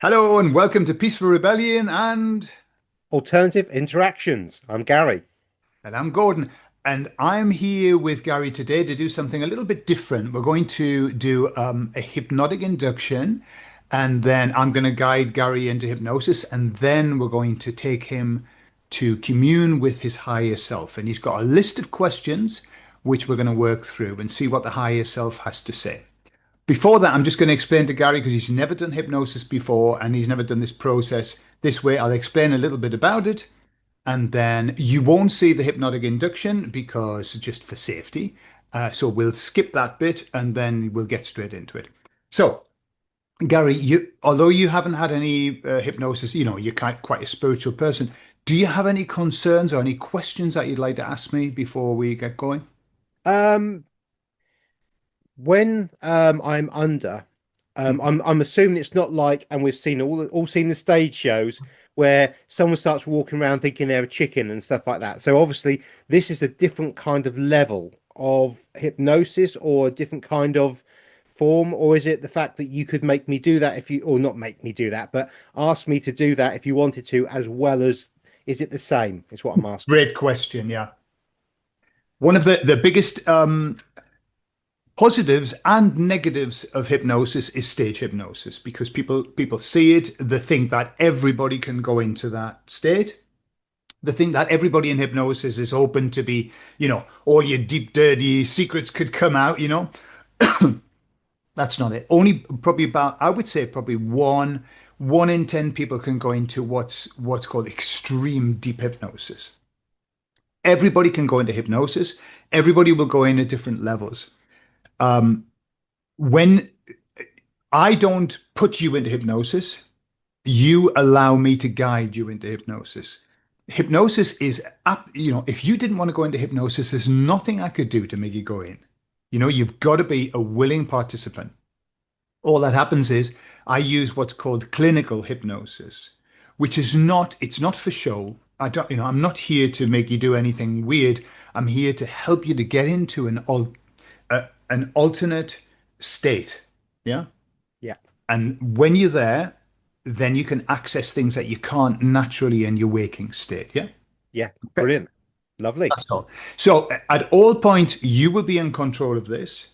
Hello and welcome to Peaceful Rebellion Alternative interactions. I'm Gary. and I'm Gordon and I'm here with Gary today to do something a little bit different. We're going to do a hypnotic induction and then I'm going to guide Gary into hypnosis and then we're going to take him to commune with his higher self. And he's got a list of questions which we're going to work through and see what the higher self has to say. Before that, I'm just going to explain to Gary because he's never done hypnosis before and he's never done this process this way. I'll explain a little bit about it and then you won't see the hypnotic induction because just for safety. So we'll skip that bit and then we'll get straight into it. So, Gary, although you haven't had any hypnosis, you're quite a spiritual person. Do you have any concerns or any questions that you'd like to ask me before we get going? Um, when I'm under, I'm assuming it's not like, and we've seen all seen the stage shows where someone starts walking around thinking they're a chicken and stuff like that. So obviously, this is a different kind of level of hypnosis or a different kind of form, or is it the fact that you could make me do that if you, or not make me do that, but ask me to do that if you wanted to, as well as, is it the same? Is what I'm asking. Great question. Yeah. One of the biggest positives and negatives of hypnosis is stage hypnosis because people see it, they think that everybody can go into that state. They think that everybody in hypnosis is open to be, all your deep, dirty secrets could come out. That's not it. Only probably about, I would say probably one in 10 people can go into what's called extreme deep hypnosis. Everybody can go into hypnosis. Everybody will go in at different levels. When I don't put you into hypnosis, you allow me to guide you into hypnosis. Hypnosis is up, if you didn't want to go into hypnosis, there's nothing I could do to make you go in. You've got to be a willing participant. All that happens is I use what's called clinical hypnosis, which is not, it's not for show. I don't, I'm not here to make you do anything weird. I'm here to help you to get into an alternate state. Yeah. Yeah. And when you're there, then you can access things that you can't naturally in your waking state. Yeah. Yeah. Okay. Brilliant. Lovely. That's all. So at all points, you will be in control of this.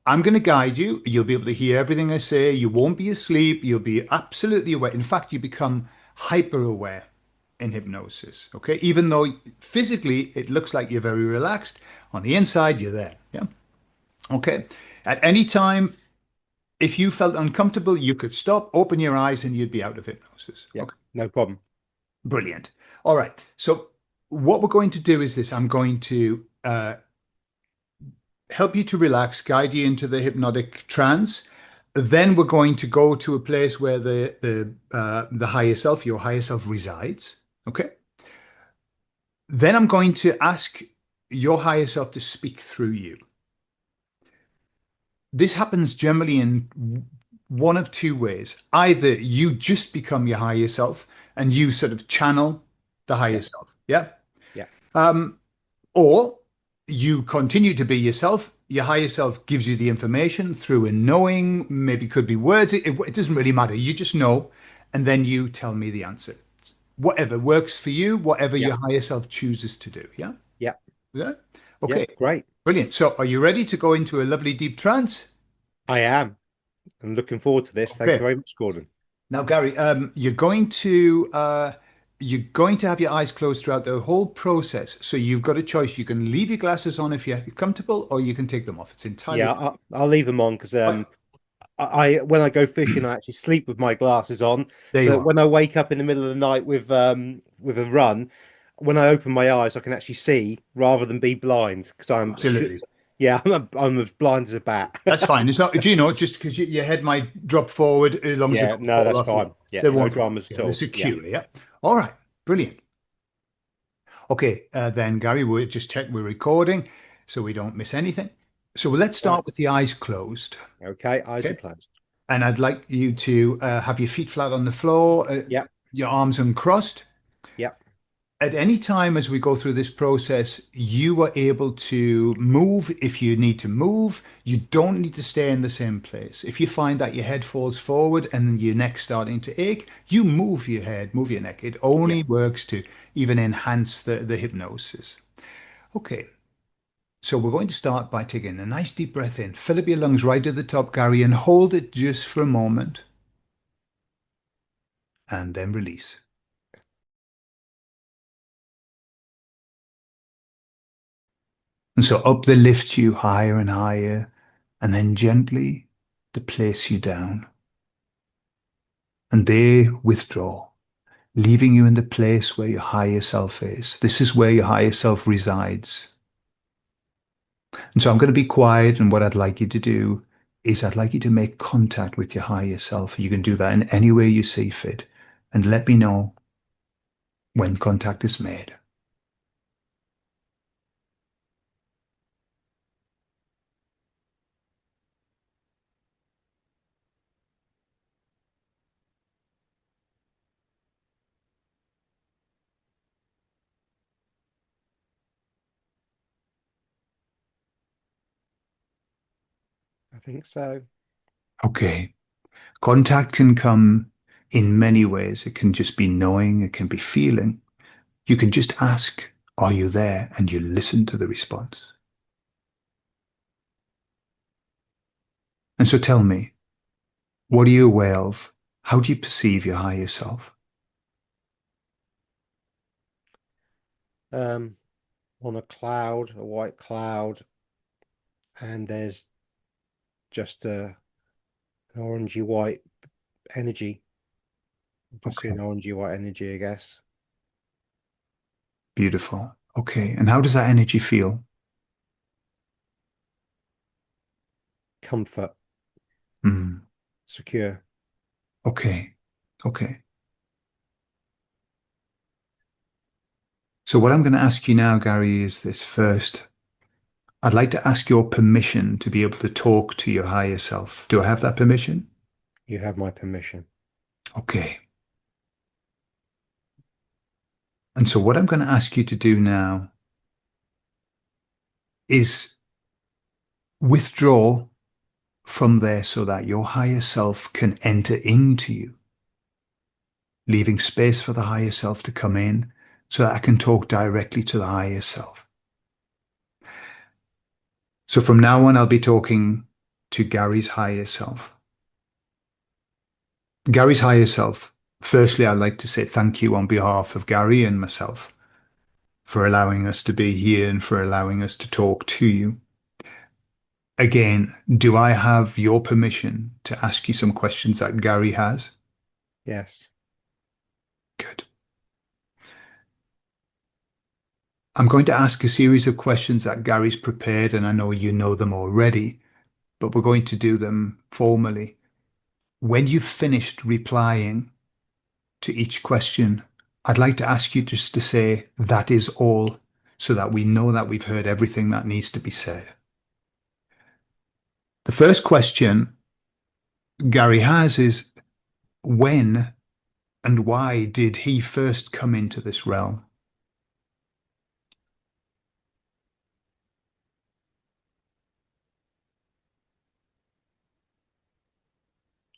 I'm going to guide you. You'll be able to hear everything I say. You won't be asleep. You'll be absolutely aware. In fact, you become hyper aware in hypnosis. Okay. Even though physically it looks like you're very relaxed, on the inside, you're there. Yeah. Okay. At any time, if you felt uncomfortable, you could stop, open your eyes, and you'd be out of hypnosis. Yeah. Okay. No problem. Brilliant. All right. So what we're going to do is this. I'm going to help you to relax, guide you into the hypnotic trance. Then we're going to go to a place where the higher self, your higher self resides. Okay. Then I'm going to ask your higher self to speak through you. This happens generally in one of two ways. Either you just become your higher self and you sort of channel the Yeah. higher self. Yeah. Yeah. Um, or you continue to be yourself. Your higher self gives you the information through a knowing, maybe could be words. It doesn't really matter. You just know, and then you tell me the answer. Whatever works for you, whatever Yeah. your higher self chooses to do. Yeah. Yeah. Yeah. Yeah. Okay. Great. Brilliant. So are you ready to go into a lovely deep trance? I am. I'm looking forward to this. Thank you Okay. very much, Gordon. Now, Gary, you're going to have your eyes closed throughout the whole process. So you've got a choice. You can leave your glasses on if you're comfortable, or you can take them off. It's entirely Yeah, I'll leave them on because right. I when I go fishing, I actually sleep with my glasses on. There So you that are. when I wake up in the middle of the night with a run, when I open my eyes, I can actually see rather than be blind because Absolutely. yeah, I'm as blind as a bat. That's fine. It's not, just because your head might drop forward as long as it Yeah, don't no, fall that's off. fine. Yeah, They no won't fall. dramas Yeah, at they're all. Yeah. secure. Yeah. All right. Brilliant. Okay. Then, Gary, we'll just check we're recording so we don't miss anything. So let's Right. start with the eyes closed. Okay, eyes are Okay. closed. And I'd like you to have your feet flat on the floor, Yep, your arms uncrossed. yep, at any time as we go through this process, you are able to move if you need to move. You don't need to stay in the same place. If you find that your head falls forward and your neck's starting to ache, you move your head, move your neck. It Yeah, only works to even enhance the hypnosis. Okay, so we're going to start by taking a nice deep breath in. Fill up your lungs right at the top, Gary, and hold it just for a moment, and then release. And so up they lift you higher and higher, and then gently they place you down. And they withdraw, leaving you in the place where your higher self is. This is where your higher self resides. And so I'm going to be quiet, and what I'd like you to do is I'd like you to make contact with your higher self. You can do that in any way you see fit. And let me know when contact is made. I think so. Okay. Contact can come in many ways. It can just be knowing, it can be feeling. You can just ask, are you there? And you listen to the response. And so tell me, what are you aware of? How do you perceive your higher self? Um, on a cloud, a white cloud, and there's just an orangey white energy. Just see Okay, an orangey white energy, I guess. beautiful. Okay, and how does that energy feel? Comfort, Hmm. secure. Okay, okay. So what I'm going to ask you now, Gary, is this first. I'd like to ask your permission to be able to talk to your higher self. Do I have that permission? You have my permission. Okay. And so what I'm going to ask you to do now is withdraw from there so that your higher self can enter into you, leaving space for the higher self to come in so that I can talk directly to the higher self. So from now on, I'll be talking to Gary's higher self. Gary's higher self. Firstly, I'd like to say thank you on behalf of Gary and myself for allowing us to be here and for allowing us to talk to you. Again, do I have your permission to ask you some questions that Gary has? Yes. Good. I'm going to ask a series of questions that Gary's prepared, and I know you know them already, but we're going to do them formally. When you've finished replying to each question, I'd like to ask you just to say, that is all, so that we know that we've heard everything that needs to be said. The first question Gary has is, when and why did he first come into this realm?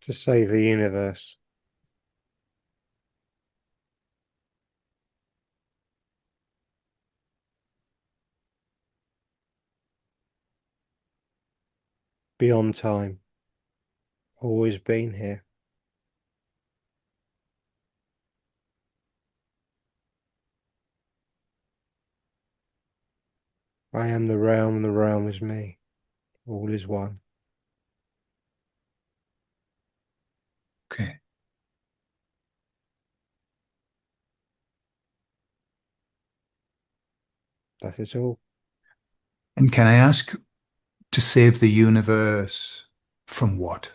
To save the universe. Beyond time. Always been here. I am the realm, and the realm is me. All is one. Okay. That is all. And can I ask to save the universe from what?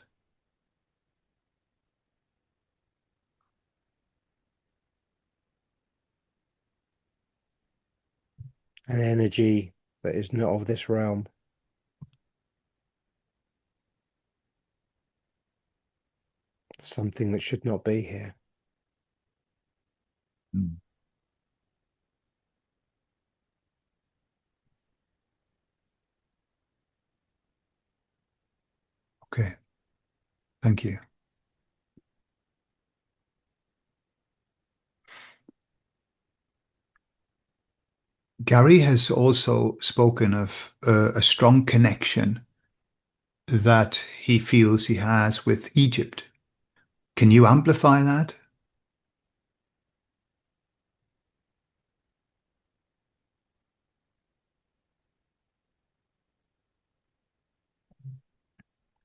An energy that is not of this realm. Something that should not be here. Hmm. Okay. Thank you. Gary has also spoken of a strong connection that he feels he has with Egypt. Can you amplify that?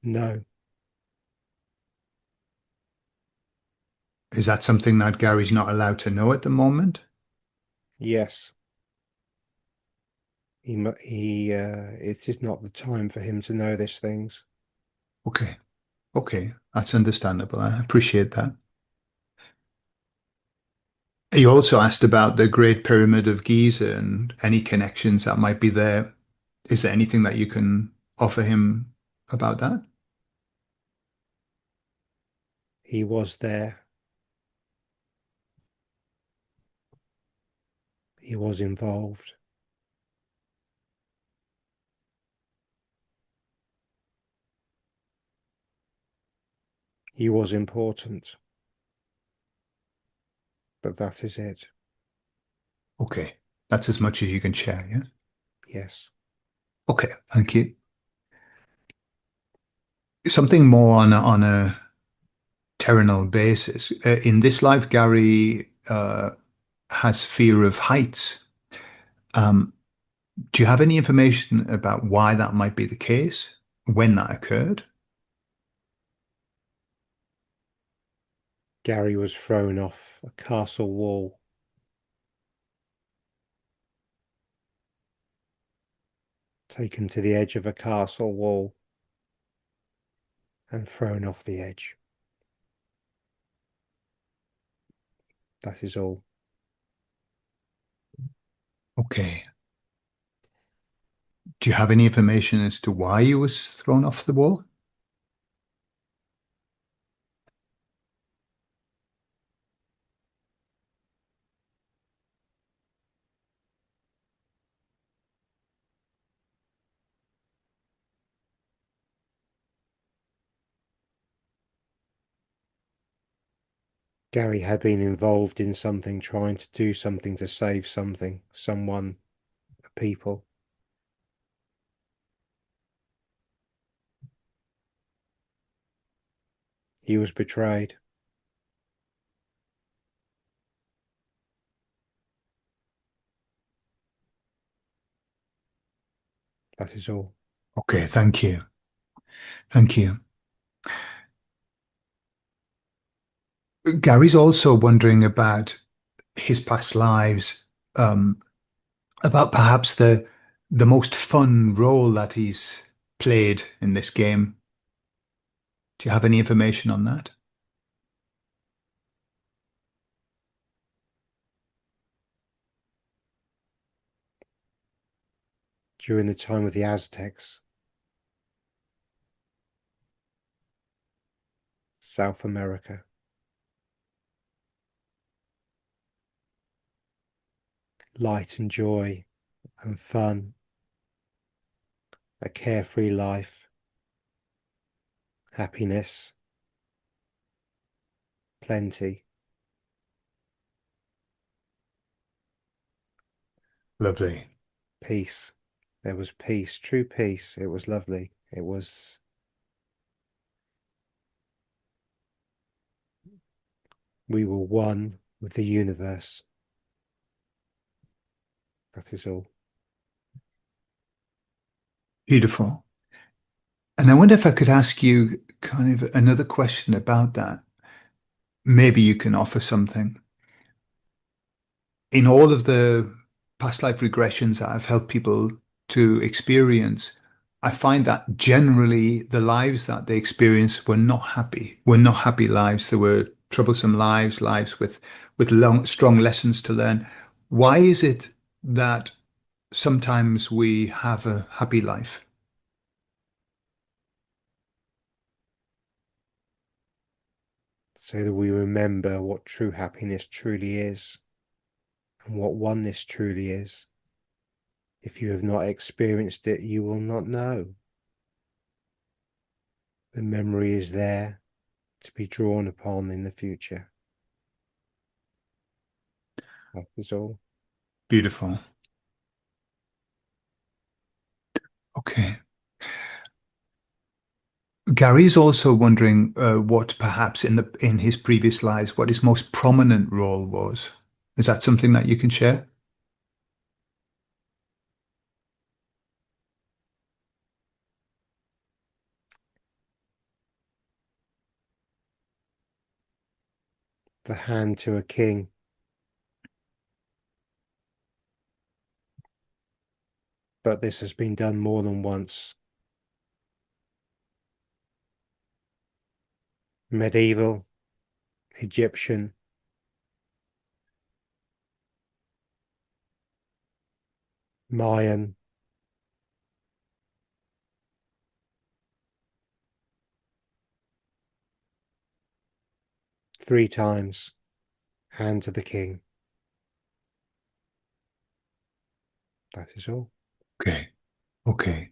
No. Is that something that Gary's not allowed to know at the moment? Yes. It is not the time for him to know these things. Okay. Okay. That's understandable. I appreciate that. He also asked about the Great Pyramid of Giza and any connections that might be there. Is there anything that you can offer him about that? He was there. He was involved. He was important. But that is it. Okay. That's as much as you can share, yeah? Yes. Okay. Thank you. Something more on a terrenal basis. In this life, Gary has fear of heights. Um, do you have any information about why that might be the case, when that occurred? Gary was thrown off a castle wall, taken to the edge of a castle wall, and thrown off the edge. That is all. Okay. Do you have any information as to why he was thrown off the wall? Gary had been involved in something, trying to do something to save something, someone, a people. He was betrayed. That is all. Okay, thank you. Thank you. Gary's also wondering about his past lives, um, about perhaps the most fun role that he's played in this game. Do you have any information on that? During the time of the Aztecs, South America, light and joy and fun, a carefree life, happiness, plenty, Lovely. peace. There was peace, true peace. It was lovely. We were one with the universe. That is all. Beautiful. And I wonder if I could ask you kind of another question about that. Maybe you can offer something. In all of the past life regressions that I've helped people to experience, I find that generally the lives that they experience were not happy lives. They were troublesome lives, lives with strong lessons to learn. Why is it that sometimes we have a happy life? So that we remember what true happiness truly is and what oneness truly is. If you have not experienced it, you will not know. The memory is there to be drawn upon in the future. That is all. Beautiful. Okay. Gary is also wondering what perhaps in his previous lives, what his most prominent role was. Is that something that you can share? The hand to a king. But this has been done more than once. Medieval, Egyptian, Mayan, three times. Hand to the king. That is all. Okay. Okay.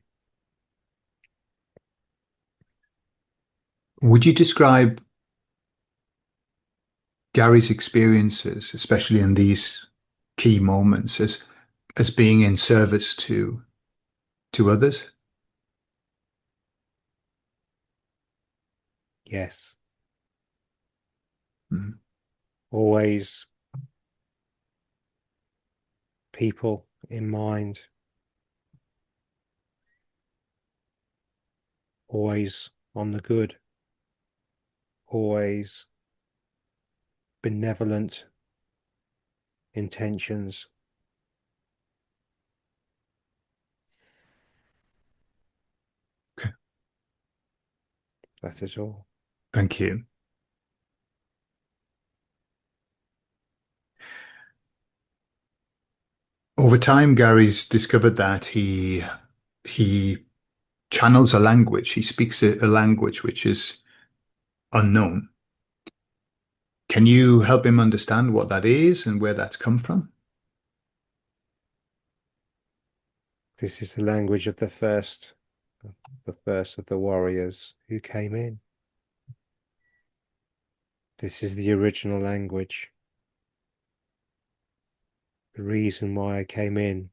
Would you describe Gary's experiences, especially in these key moments, as being in service to others? Yes. Mm. Always people in mind. Always on the good. Always benevolent intentions. Okay. That is all. Thank you. Over time, Gary's discovered that he channels a language. He speaks a language which is unknown. Can you help him understand what that is and where that's come from? This is the language of the first of the warriors who came in. This is the original language. The reason why I came in.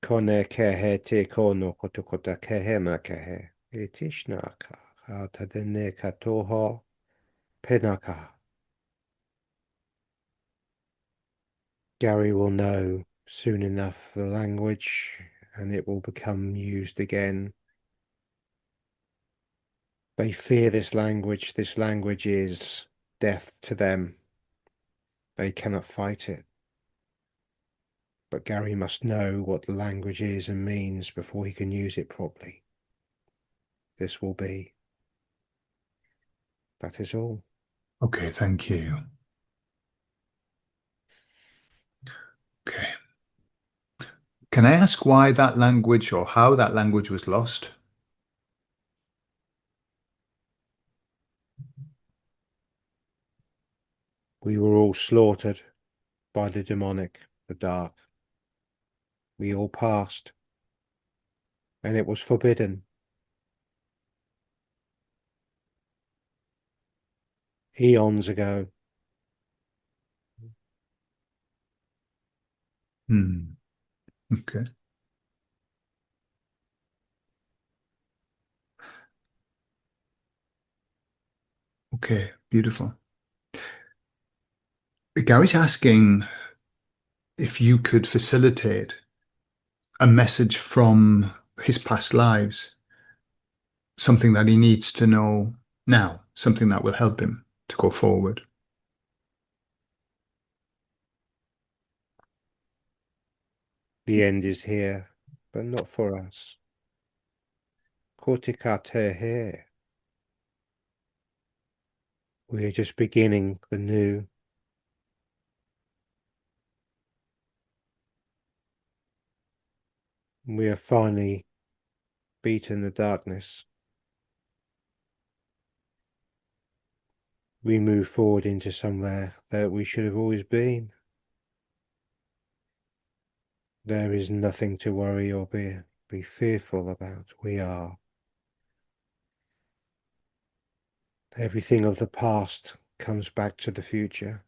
Kone kehe te kono kotokota kehe ma kehe. Itishnaka. Atadene katoho penaka. Gary will know soon enough the language and it will become used again. They fear this language. This language is death to them. They cannot fight it. But Gary must know what the language is and means before he can use it properly. This will be. That is all. Okay, thank you. Okay. Can I ask why that language or how that language was lost? We were all slaughtered by the demonic, the dark. We all passed, and it was forbidden. Eons ago. Hmm. Okay. Okay. Beautiful. Gary's asking if you could facilitate a message from his past lives, something that he needs to know now, something that will help him to go forward. The end is here, but not for us. Kortikate here. We are just beginning the new. We have finally beaten the darkness. We move forward into somewhere that we should have always been. There is nothing to worry or be fearful about. We are Everything of the past comes back to the future.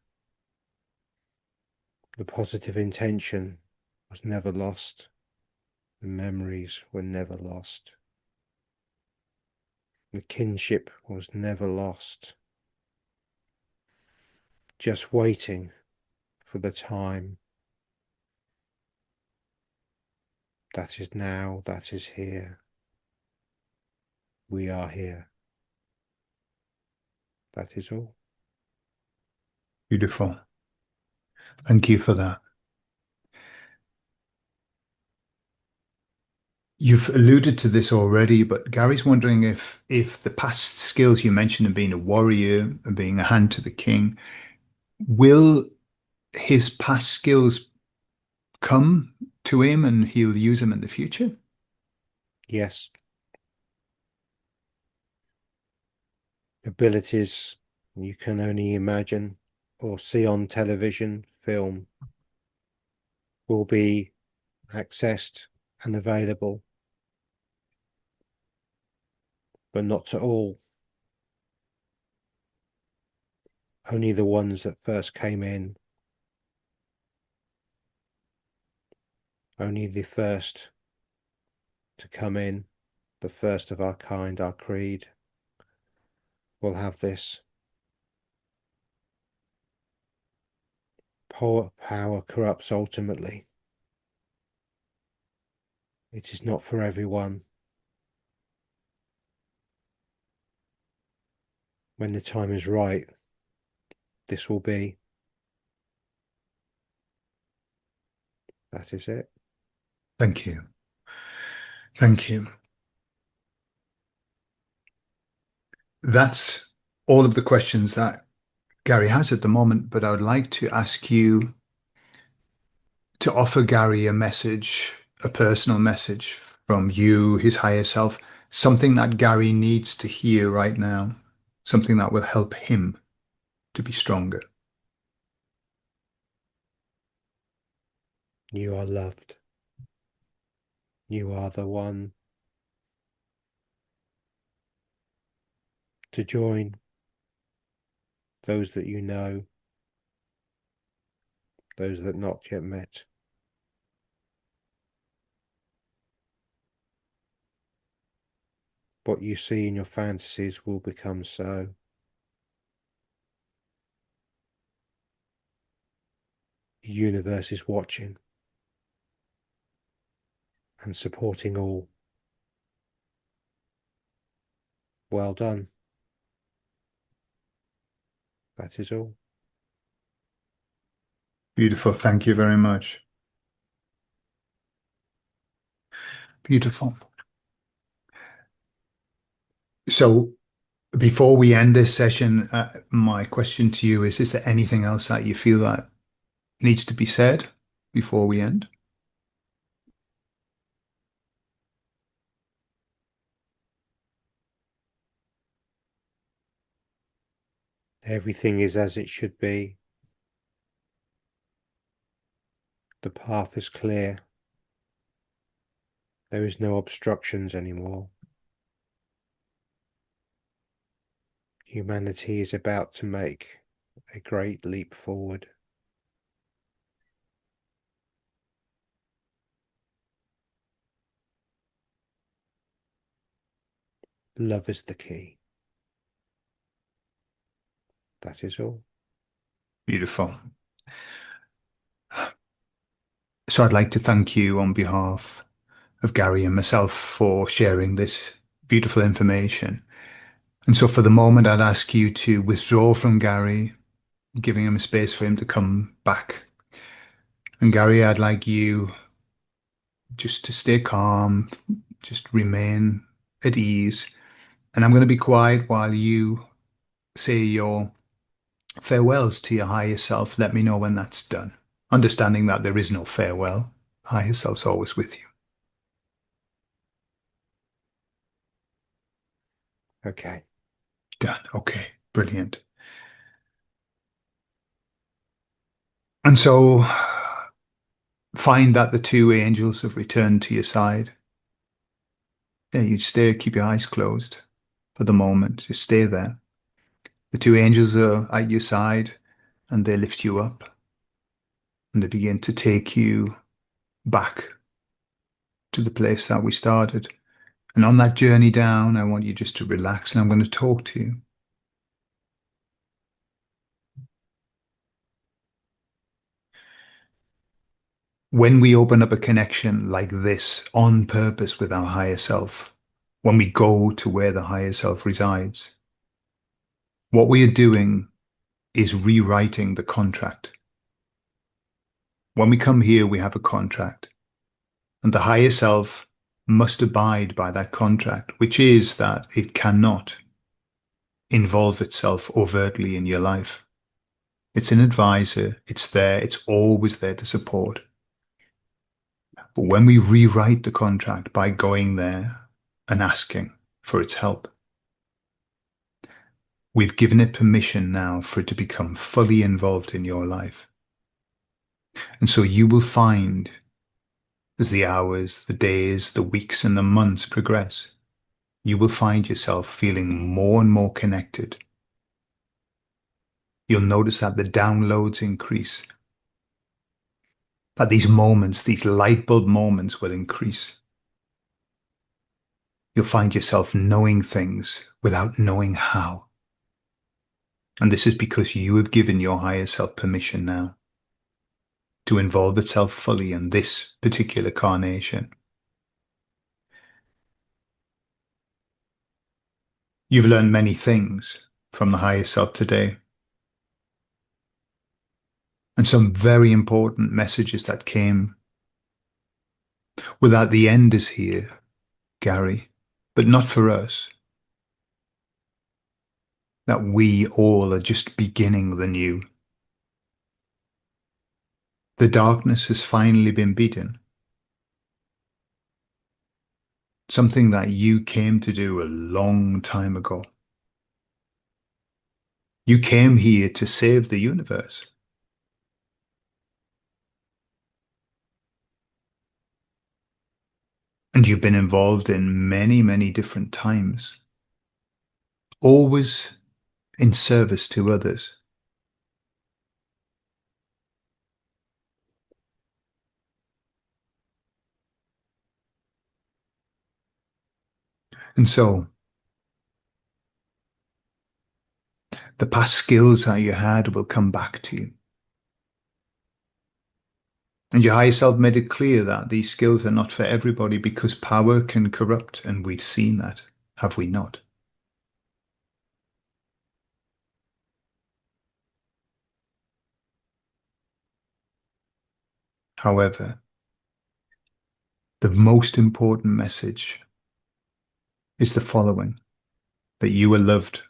The positive intention was never lost. The memories were never lost. The kinship was never lost. Just waiting for the time that is now, that is here. We are here. That is all. Beautiful. Thank you for that. You've alluded to this already, but Gary's wondering if the past skills you mentioned of being a warrior and being a hand to the king, will his past skills come to him and he'll use them in the future? Yes. Abilities you can only imagine or see on television, film, will be accessed and available, but not to all. Only the ones that first came in, only the first to come in, the first of our kind, our creed, will have this. Power corrupts ultimately. It is not for everyone. When the time is right, this will be. That is it. Thank you. Thank you. That's all of the questions that Gary has at the moment, but I would like to ask you to offer Gary a message, a personal message from you, his higher self, something that Gary needs to hear right now, something that will help him to be stronger. You are loved. You are the one to join those that you know, those that not yet met. What you see in your fantasies will become so. The universe is watching and supporting all. Well done. That is all. Beautiful. Thank you very much. Beautiful. So before we end this session, my question to you is there anything else that you feel that needs to be said before we end? Everything is as it should be. The path is clear. There is no obstructions anymore. Humanity is about to make a great leap forward. Love is the key. That is all. Beautiful. So I'd like to thank you on behalf of Gary and myself for sharing this beautiful information. And so for the moment, I'd ask you to withdraw from Gary, giving him a space for him to come back. And Gary, I'd like you just to stay calm, just remain at ease. And I'm going to be quiet while you say your farewells to your higher self. Let me know when that's done. Understanding that there is no farewell. Higher self's always with you. Okay. Done. Okay. Brilliant. And so find that the two angels have returned to your side. Yeah, you stay, keep your eyes closed for the moment. Just stay there. The two angels are at your side and they lift you up and they begin to take you back to the place that we started. And on that journey down, I want you just to relax and I'm going to talk to you. When we open up a connection like this on purpose with our higher self, when we go to where the higher self resides, what we are doing is rewriting the contract. When we come here, we have a contract, and the higher self must abide by that contract, which is that it cannot involve itself overtly in your life. It's an advisor, it's there, it's always there to support. But when we rewrite the contract by going there and asking for its help, we've given it permission now for it to become fully involved in your life. And so you will find, as the hours, the days, the weeks, and the months progress, you will find yourself feeling more and more connected. You'll notice that the downloads increase, that these moments, these light bulb moments will increase. You'll find yourself knowing things without knowing how. And this is because you have given your higher self permission now to involve itself fully in this particular carnation. You've learned many things from the higher self today, and some very important messages that came without the end is here, Gary, but not for us. That we all are just beginning the new. The darkness has finally been beaten. Something that you came to do a long time ago. You came here to save the universe. And you've been involved in many, many different times, always in service to others. And so, the past skills that you had will come back to you. And your higher self made it clear that these skills are not for everybody because power can corrupt, and we've seen that, have we not? However, the most important message is the following, that you are loved,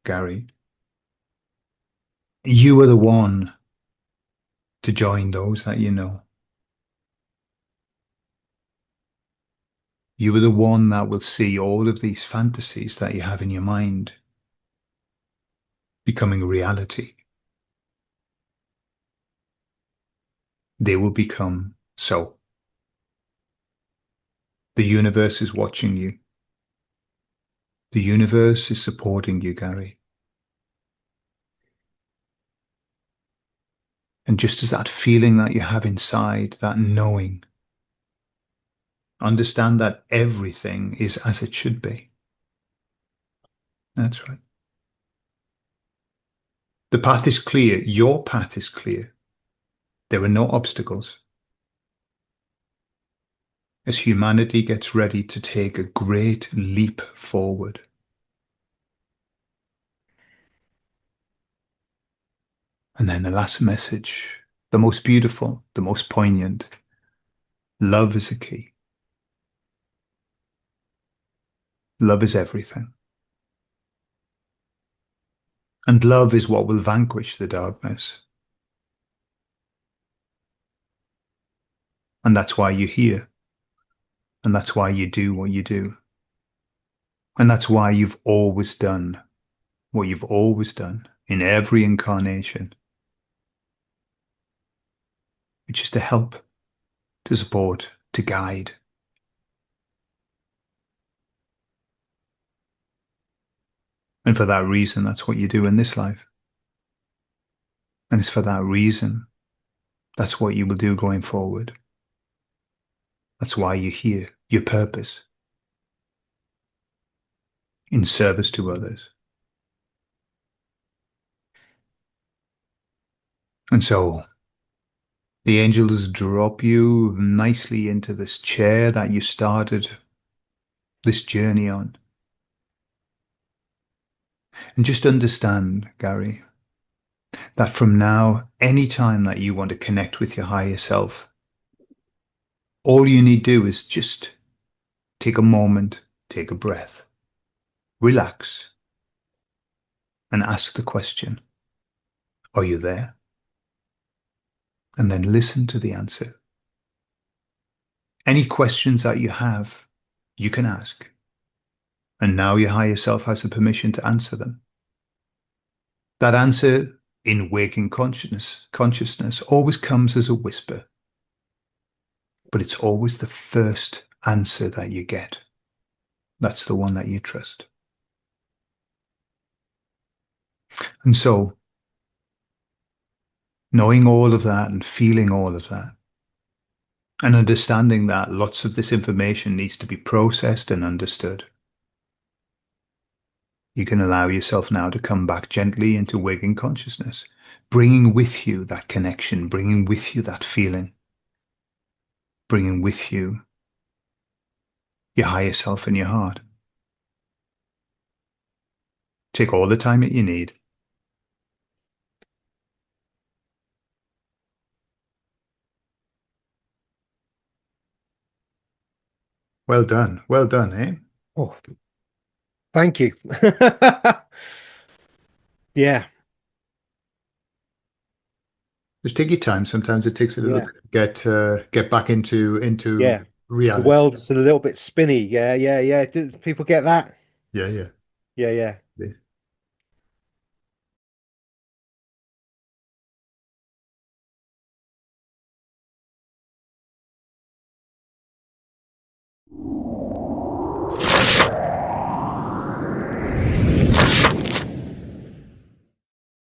Gary. You are the one to join those that you know. You are the one that will see all of these fantasies that you have in your mind becoming reality. They will become so. The universe is watching you. The universe is supporting you, Gary. And just as that feeling that you have inside, that knowing, understand that everything is as it should be. That's right. The path is clear. Your path is clear. There are no obstacles. As humanity gets ready to take a great leap forward. And then the last message, the most beautiful, the most poignant. Love is a key. Love is everything. And love is what will vanquish the darkness. And that's why you're here. And that's why you do what you do. And that's why you've always done what you've always done in every incarnation, which is to help, to support, to guide. And for that reason, that's what you do in this life. And it's for that reason, that's what you will do going forward. That's why you're here, your purpose, in service to others. And so the angels drop you nicely into this chair that you started this journey on. And just understand, Gary, that from now, any time that you want to connect with your higher self, all you need to do is just take a moment, take a breath, relax, and ask the question, are you there? And then listen to the answer. Any questions that you have, you can ask. And now your higher self has the permission to answer them. That answer in waking consciousness always comes as a whisper, but it's always the first answer that you get. That's the one that you trust. And so, knowing all of that and feeling all of that, and understanding that lots of this information needs to be processed and understood, you can allow yourself now to come back gently into waking consciousness, bringing with you that connection, bringing with you that feeling, bringing with you your higher self in your heart. Take all the time that you need. Well done, eh? Oh, thank you. Yeah, Just take your time. Sometimes it takes a little yeah, bit to get back into yeah. The reality. world's a little bit spinny. Yeah, yeah, yeah. Do people get that? Yeah, yeah. Yeah, yeah. Yeah.